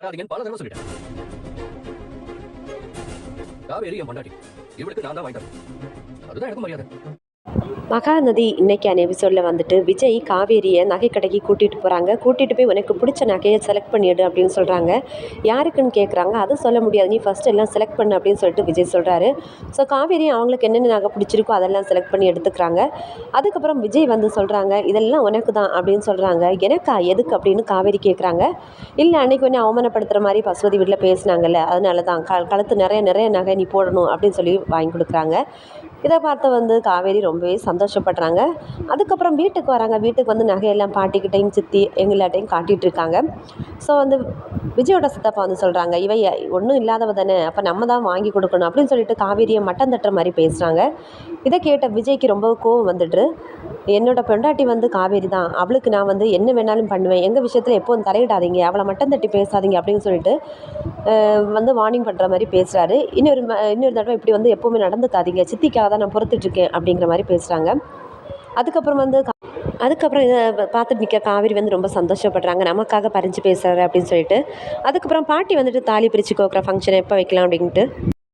வராதீங்கன்னு பல தடவை சொல்லிட்டேன். காவேரி என் பொண்டாட்டி. இவளுக்கு நான் தான் வாங்கி தரேன். அதுதான் எனக்கு மரியாதை. மகாநதி இன்னைக்கான எபிசோடில் வந்துட்டு விஜய் காவேரியை நகைக்கடைக்கு கூட்டிகிட்டு போகிறாங்க. கூட்டிகிட்டு போய் உனக்கு பிடிச்ச நகையை செலக்ட் பண்ணிவிடு அப்படின்னு சொல்கிறாங்க. யாருக்குன்னு கேட்குறாங்க. அது சொல்ல முடியாது, நீ ஃபஸ்ட் எல்லாம் செலக்ட் பண்ணு அப்படின்னு சொல்லிட்டு விஜய் சொல்கிறாரு. ஸோ காவேரி அவங்களுக்கு என்னென்ன நகை பிடிச்சிருக்கோ அதெல்லாம் செலக்ட் பண்ணி எடுத்துக்கிறாங்க. அதுக்கப்புறம் விஜய் வந்து சொல்கிறாங்க, இதெல்லாம் உனக்கு தான் அப்படின்னு சொல்கிறாங்க. எனக்கா, எதுக்கு அப்படின்னு காவேரி கேட்குறாங்க. இல்லை, அன்றைக்கி ஒன்று அவமானப்படுத்துகிற மாதிரி பசுவதி வீட்டில் பேசினாங்கல்ல, அதனால தான் கழுத்து நிறைய நிறைய நகை நீ போடணும் அப்படின்னு சொல்லி வாங்கி கொடுக்குறாங்க. இதை பார்த்து வந்து காவேரி ரொம்பவே சந்தோஷப்படுறாங்க. அதுக்கப்புறம் வீட்டுக்கு வராங்க. வீட்டுக்கு வந்து நகையெல்லாம் பாட்டிக்கிட்டையும் சித்தி எங்களாட்டையும் காட்டிகிட்டு இருக்காங்க. ஸோ வந்து விஜயோட சித்தப்பா வந்து சொல்கிறாங்க, இவ ஒன்றும் இல்லாதவ தானே, அப்போ நம்ம தான் வாங்கி கொடுக்கணும் அப்படின்னு சொல்லிட்டு காவேரியை மட்டம் தட்டுற மாதிரி பேசுகிறாங்க. இதை கேட்ட விஜய்க்கு ரொம்ப கோவம் வந்துட்டு, என்னோட பொண்டாட்டி வந்து காவேரி தான், அவளுக்கு நான் வந்து என்ன வேணாலும் பண்ணுவேன், எங்கள் விஷயத்தில் எப்போவும் தலையிடாதீங்க, அவளை மட்டம் தட்டி பேசாதீங்க அப்படின்னு சொல்லிட்டு வந்து வார்னிங் பண்ணுற மாதிரி பேசுகிறாரு. இன்னொரு தடவை இப்படி வந்து எப்போவுமே நடந்துக்காதீங்க, சித்திக்காக தான் நான் பொறுத்துட்ருக்கேன் அப்படிங்கிற மாதிரி பேசுகிறாங்க. அதுக்கப்புறம் வந்து அதுக்கப்புறம் இதை பார்த்துட்டு நிற்க காவேரி வந்து ரொம்ப சந்தோஷப்படுறாங்க, நமக்காக பறிஞ்சு பேசுகிறாரு அப்படின்னு சொல்லிட்டு. அதுக்கப்புறம் பாட்டி வந்துட்டு தாலி பிரித்து கோக்குற ஃபங்க்ஷனை எப்போ வைக்கலாம் அப்படின்ட்டு